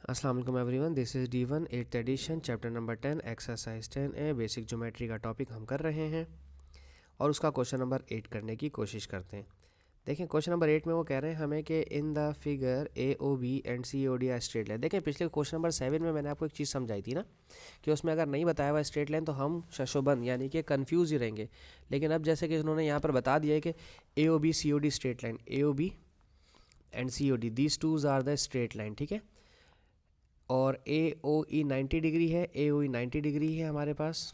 अस्सलाम वालेकुम everyone, this is D1 8th edition chapter number 10 exercise 10A basic geometry का topic हम कर रहे हैं और उसका क्वेश्चन नंबर 8 करने की कोशिश करते हैं। देखें क्वेश्चन नंबर 8 में वो कह रहे हैं हमें कि in the figure AOB and COD are straight line. देखें पिछले क्वेश्चन नंबर 7 में मैंने आपको एक चीज़ समझाई थी ना कि उसमें अगर नहीं बताया हुआ स्ट्रेट लाइन तो हम शशोबंद यानी कि कन्फ्यूज़ ही रहेंगे। लेकिन अब जैसे कि उन्होंने यहाँ पर बता दिया है कि AOB COD straight line, AOB and COD these twos are the straight line, ठीक है। और AOE 90 डिग्री है, AOE 90 डिग्री है हमारे पास,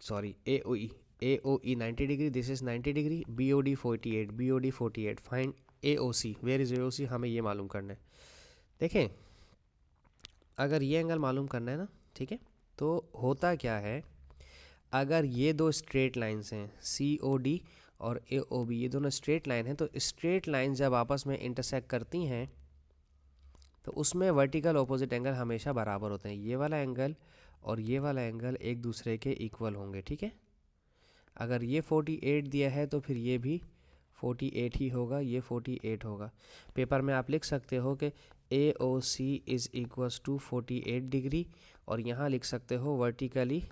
sorry AOE 90 degree, this is 90 degree, BOD 48, find AOC, where is AOC, हमें ये मालूम करना है। देखें अगर ये एंगल मालूम करना है ना, ठीक है, तो होता क्या है, अगर ये दो स्ट्रेट लाइंस हैं COD और AOB, ये दोनों स्ट्रेट लाइन हैं, तो स्ट्रेट लाइन जब आपस में इंटरसेक्ट करती हैं तो उसमें वर्टिकल ऑपोजिट एंगल हमेशा बराबर होते हैं। ये वाला एंगल और ये वाला एंगल एक दूसरे के इक्वल होंगे, ठीक है। अगर ये 48 दिया है तो फिर ये भी 48 ही होगा, ये 48 होगा। पेपर में आप लिख सकते हो कि AOC is equals to 48 degree, और यहाँ लिख सकते हो वर्टिकली,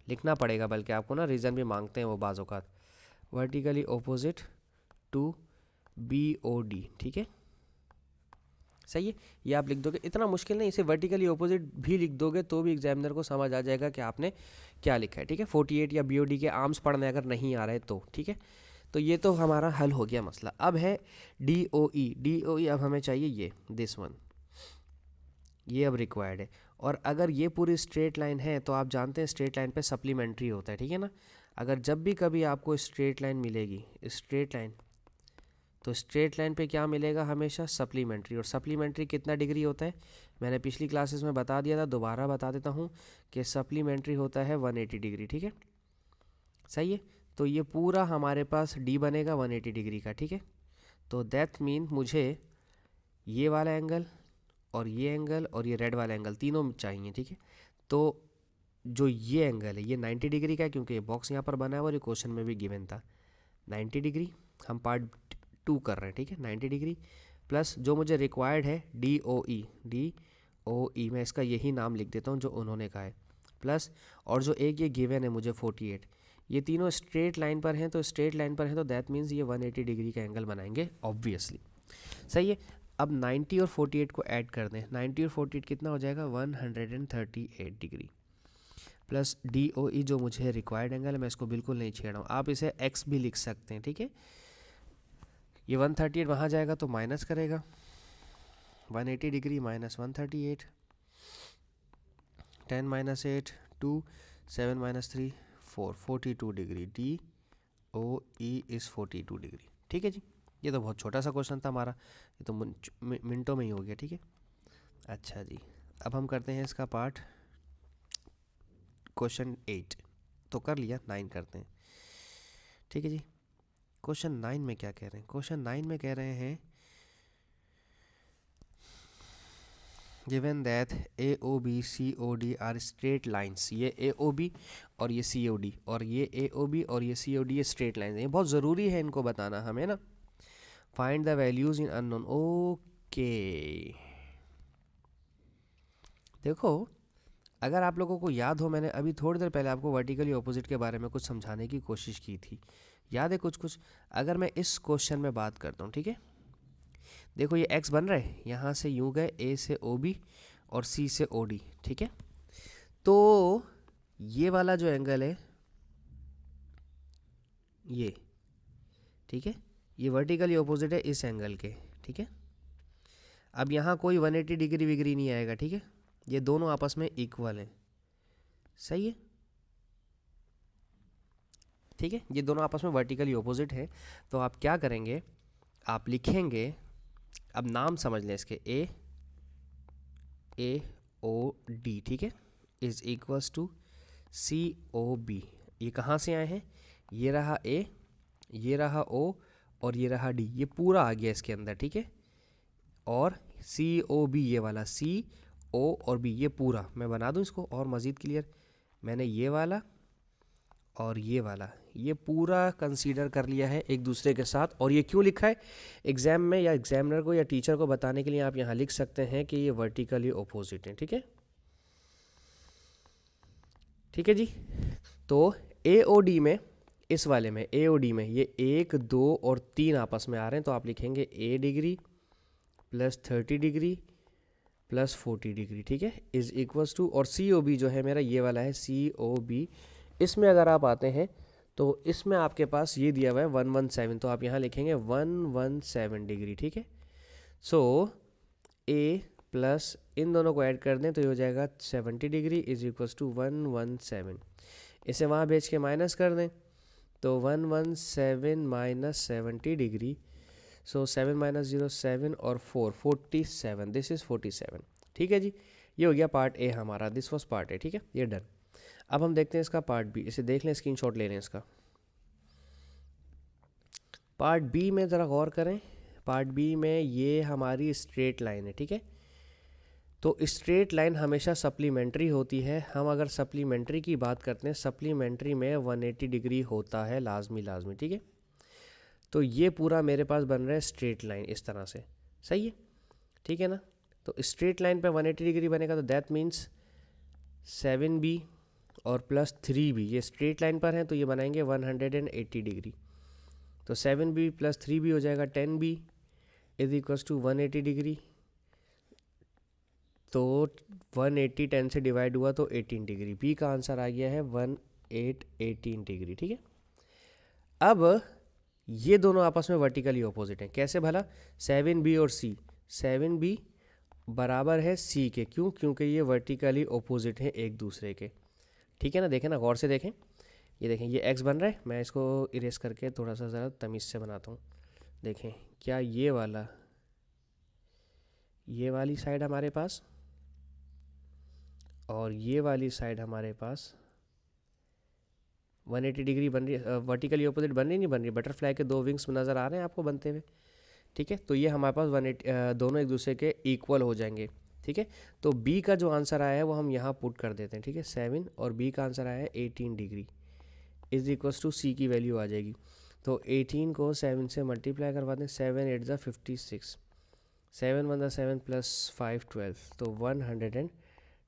लिखना पड़ेगा बल्कि आपको ना, रीज़न भी मांगते हैं वो बाज़ औक़ात, वर्टिकली ऑपोजिट टू BOD, ठीक है, सही है। ये आप लिख दोगे, इतना मुश्किल नहीं, इसे वर्टिकली ऑपोजिट भी लिख दोगे तो भी एग्जामिनर को समझ आ जाएगा कि आपने क्या लिखा है, ठीक है। 48 या BOD के आर्म्स पढ़ने अगर नहीं आ रहे तो, ठीक है। तो ये तो हमारा हल हो गया मसला। अब है DOE, अब हमें चाहिए ये दिस वन, ये अब रिक्वायर्ड है। और अगर ये पूरी स्ट्रेट लाइन है तो आप जानते हैं स्ट्रेट लाइन पे सप्लीमेंट्री होता है, ठीक है ना। अगर जब भी कभी आपको स्ट्रेट लाइन मिलेगी, स्ट्रेट लाइन, तो स्ट्रेट लाइन पे क्या मिलेगा हमेशा, सप्लीमेंट्री। और सप्लीमेंट्री कितना डिग्री होता है, मैंने पिछली क्लासेस में बता दिया था, दोबारा बता देता हूँ कि सप्लीमेंट्री होता है 180 डिग्री, ठीक है, सही है। तो ये पूरा हमारे पास D बनेगा 180 डिग्री का, ठीक है। तो दैट मीन मुझे ये वाला एंगल और ये एंगल और ये रेड वाला एंगल तीनों चाहिए, ठीक है। तो जो ये एंगल है ये 90 डिग्री का है, क्योंकि ये बॉक्स यहाँ पर बना है और ये क्वेश्चन में भी गिवन था 90 डिग्री, हम पार्ट 2 कर रहे हैं, ठीक है। 90 डिग्री प्लस जो मुझे रिक्वायर्ड है DOE, मैं इसका यही नाम लिख देता हूँ जो उन्होंने कहा है, प्लस और जो एक ये गिवन है मुझे 48, ये तीनों स्ट्रेट लाइन पर हैं, तो स्ट्रेट लाइन पर हैं तो दैट मीन्स ये 180 डिग्री का एंगल बनाएंगे ऑब्वियसली, सही है। अब 90 और 48 को ऐड कर दें, 90 और 48 कितना हो जाएगा, 138 डिग्री, प्लस DOE जो मुझे रिक्वायर्ड एंगल है, मैं इसको बिल्कुल नहीं छेड़ रहा हूँ, आप इसे X भी लिख सकते हैं, ठीक है। ये 138 वहाँ जाएगा तो माइनस करेगा, 180 degree minus 138, 10 minus 8 2, 7 minus 3 4, 42 degree, DOE is 42 degree, ठीक है जी। ये तो बहुत छोटा सा क्वेश्चन था हमारा, ये तो मिनटों में ही हो गया, ठीक है। अच्छा जी, अब हम करते हैं इसका पार्ट क्वेश्चन 8 तो कर लिया, 9 करते हैं, ठीक है जी। क्वेश्चन 9 में क्या कह रहे हैं, क्वेश्चन 9 में कह रहे हैं given that AOB COD are straight lines, ये AOB और ये COD, और ये AOB और ये COD ये स्ट्रेट लाइंस हैं, ये बहुत ज़रूरी है इनको बताना हमें ना। Find the values in unknown, okay. देखो अगर आप लोगों को याद हो, मैंने अभी थोड़ी देर पहले आपको वर्टिकली ऑपोजिट के बारे में कुछ समझाने की कोशिश की थी, याद है कुछ। अगर मैं इस क्वेश्चन में बात करता हूँ, ठीक है, देखो ये x बन रहा है, यहाँ से यूँ गए A से OB और C से OD, ठीक है। तो ये वाला जो एंगल है ये, ठीक है, ये वर्टिकली ऑपोजिट है इस एंगल के, ठीक है। अब यहाँ कोई 180 डिग्री विग्री नहीं आएगा, ठीक है, ये दोनों आपस में इक्वल हैं, सही है, ठीक है, ये दोनों आपस में वर्टिकली ऑपोजिट है। तो आप क्या करेंगे, आप लिखेंगे, अब नाम समझ लें इसके, AOD, ठीक है, इज इक्वल्स टू COB। ये कहाँ से आए हैं, ये रहा A, ये रहा O और ये रहा D, ये पूरा आ गया इसके अंदर, ठीक है। और COB ये वाला CO और B, ये पूरा मैं बना दूँ इसको और मज़ीद क्लियर, मैंने ये वाला और ये वाला ये पूरा कंसीडर कर लिया है एक दूसरे के साथ। और ये क्यों लिखा है एग्जाम में या एग्जामिनर को या टीचर को बताने के लिए, आप यहाँ लिख सकते हैं कि ये वर्टिकली ऑपोजिट है। ठीक है, ठीक है जी। तो AOD में, इस वाले में AOD में ये 1 2 और 3 आपस में आ रहे हैं, तो आप लिखेंगे A degree plus 30 degree plus 40 degree, ठीक है, इज इक्वल्स टू, और COB जो है मेरा ये वाला है COB। इसमें अगर आप आते हैं तो इसमें आपके पास ये दिया हुआ है 117, तो आप यहाँ लिखेंगे 117 डिग्री। ठीक है, सो A प्लस इन दोनों को ऐड कर दें तो ये हो जाएगा 70 डिग्री इज इक्वल्स टू 117। इसे वहाँ भेज के माइनस कर दें तो 117 माइनस 70 डिग्री, सो 7 माइनस 0 7 और 4 47, दिस इज़ 47। ठीक है जी, ये हो गया पार्ट ए हमारा, दिस वॉज पार्ट ए। ठीक है, ये डन। अब हम देखते हैं इसका पार्ट बी, इसे देख लें, स्क्रीनशॉट ले लें इसका। पार्ट बी में ज़रा गौर करें, पार्ट बी में ये हमारी स्ट्रेट लाइन है। ठीक है, तो स्ट्रेट लाइन हमेशा सप्लीमेंट्री होती है। हम अगर सप्लीमेंट्री की बात करते हैं, सप्लीमेंट्री में 180 डिग्री होता है लाजमी। ठीक है, तो ये पूरा मेरे पास बन रहा है स्ट्रेट लाइन इस तरह से, सही है, ठीक है ना। तो स्ट्रेट लाइन पे 180 डिग्री बनेगा, तो दैट मीन्स 7B और प्लस 3B ये स्ट्रेट लाइन पर हैं, तो ये बनाएंगे 180 डिग्री। तो 7B प्लस 3B हो जाएगा 10B is equals to 180 degree. तो 180 10 से डिवाइड हुआ तो 18 डिग्री, बी का आंसर आ गया है 18 डिग्री। ठीक है, अब ये दोनों आपस में वर्टिकली ऑपोजिट हैं, कैसे भला? 7B और C, 7B बराबर है C के, क्यों? क्योंकि ये वर्टिकली ऑपोजिट हैं एक दूसरे के। ठीक है ना, देखें ना, गौर से देखें, ये देखें, ये x बन रहा है, मैं इसको इरेज करके थोड़ा सा ज़रा तमीज़ से बनाता हूँ। देखें, क्या ये वाली साइड हमारे पास और ये वाली साइड हमारे पास 180 डिग्री बन रही है, वर्टिकली ऑपोजिट बन रही नहीं बन रही? बटरफ्लाई के 2 विंग्स नज़र आ रहे हैं आपको बनते हुए। ठीक है, तो ये हमारे पास 180 दोनों एक दूसरे के इक्वल हो जाएंगे। ठीक है, तो B का जो आंसर आया है वो हम यहाँ पुट कर देते हैं। ठीक है, 7 और B का आंसर आया है 18 degree is equals to C की वैल्यू आ जाएगी। तो 18 को 7 से मल्टीप्लाई करवा दें, 7 8 ज़ा 56, 7 1 ज़ा 7 प्लस 5 12, तो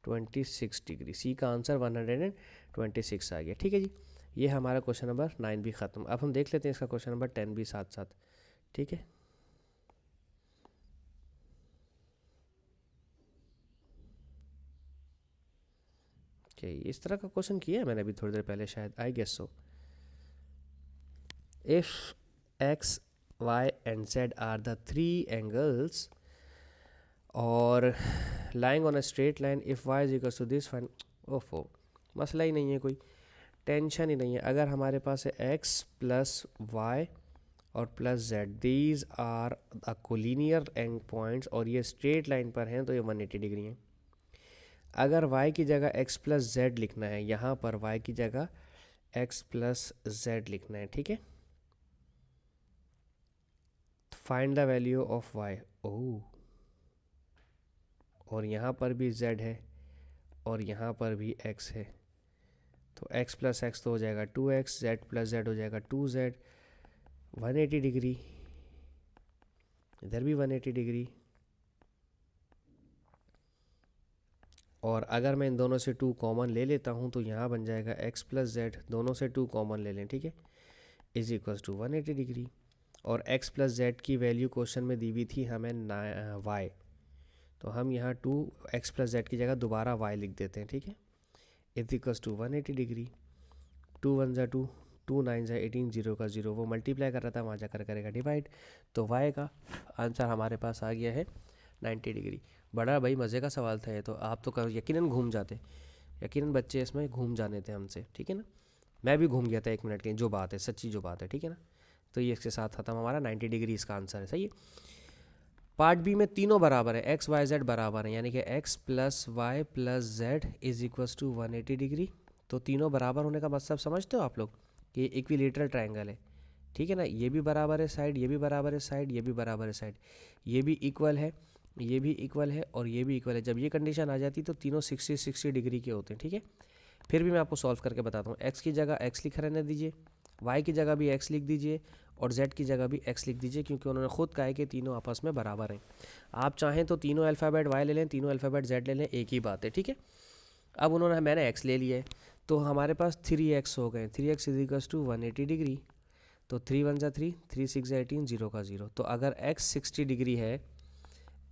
126 डिग्री। C का आंसर 126 आ गया। ठीक है जी, ये हमारा क्वेश्चन नंबर 9 भी ख़त्म। अब हम देख लेते हैं इसका क्वेश्चन नंबर 10 भी साथ साथ। ठीक है, okay, इस तरह का क्वेश्चन किया है मैंने अभी थोड़ी देर पहले शायद, I guess so. If x y and z are the 3 angles और lying on a straight line, if y is equals to this, find, ओफो, मसला ही नहीं है, कोई टेंशन ही नहीं है। अगर हमारे पास है x प्लस वाई और plus z, these are the collinear and points, और ये स्ट्रेट लाइन पर हैं, तो ये 180 डिग्री हैं। अगर y की जगह x प्लस z लिखना है, यहाँ पर y की जगह x प्लस z लिखना है। ठीक है, find the value of y। ओह, और यहाँ पर भी z है और यहाँ पर भी x है, तो x प्लस x तो हो जाएगा 2x, z प्लस z हो जाएगा 2z, 180 डिग्री, इधर भी 180 डिग्री। और अगर मैं इन दोनों से 2 कॉमन ले लेता हूँ तो यहाँ बन जाएगा x प्लस z, दोनों से 2 कॉमन ले लें, ठीक है, इज इक्वल्स टू 180 डिग्री। और x प्लस जेड की वैल्यू क्वेश्चन में दी हुई थी हमें y, तो हम यहाँ 2x प्लस जेड की जगह दोबारा y लिख देते हैं। ठीक है, इज इक्वल्स टू 180 डिग्री। 2 1 ज़ा 2, 2 9 ज़ा 18, 0 का 0, वो मल्टीप्लाई कर रहा था, वहाँ जाकर करेगा डिवाइड, तो y का आंसर हमारे पास आ गया है 90 डिग्री। बड़ा भाई मज़े का सवाल था ये, तो आप तो यकीनन घूम जाते, यकीनन बच्चे इसमें घूम जाने थे हमसे। ठीक है ना, मैं भी घूम गया था 1 मिनट के, जो बात है सच्ची जो बात है। ठीक है ना, तो ये इसके साथ खत्म, हमारा 90 डिग्री इसका आंसर है। सही है। पार्ट बी में तीनों बराबर है, एक्स वाई जेड बराबर है, यानी कि X plus Y plus Z is equals to 180 degree. तो तीनों बराबर होने का मतलब समझते हो आप लोग कि इक्विलेटरल ट्रायंगल है। ठीक है ना, ये भी बराबर है साइड, ये भी बराबर है साइड, ये भी बराबर है साइड, ये भी इक्वल है, ये भी इक्वल है और ये भी इक्वल है। जब ये कंडीशन आ जाती है तो तीनों 60 डिग्री के होते हैं। ठीक है, फिर भी मैं आपको सॉल्व करके बताता हूँ। एक्स की जगह एक्स लिख रहने दीजिए y की जगह भी x लिख दीजिए और z की जगह भी x लिख दीजिए, क्योंकि उन्होंने खुद कहा है कि तीनों आपस में बराबर हैं। आप चाहें तो तीनों अल्फ़ाबेट y ले लें, तीनों अल्फ़ाबेट z ले लें, एक ही बात है, ठीक है। अब मैंने x ले लिया है, तो हमारे पास 3x हो गए। 3x is equals to 180 degree, तो 3 1 ज़ा 3, 3 6 ज़ा 18, 0 का 0। तो अगर x 60 डिग्री है,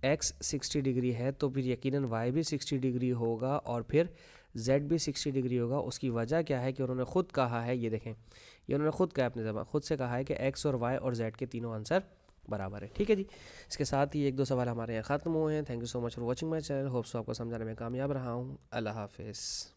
x 60 डिग्री है, तो फिर यकीनन y भी 60 डिग्री होगा और फिर z भी 60 डिग्री होगा। उसकी वजह क्या है कि उन्होंने खुद कहा है, ये देखें, ये उन्होंने खुद कहा, अपने ज़बान खुद से कहा है कि x और y और z के तीनों आंसर बराबर है, ठीक है जी। इसके साथ ही एक दो सवाल हमारे यहाँ ख़त्म हुए हैं। Thank you so much for watching my channel. Hopes आपको समझाने में कामयाब रहा हूँ। अल्लाह हाफिज़।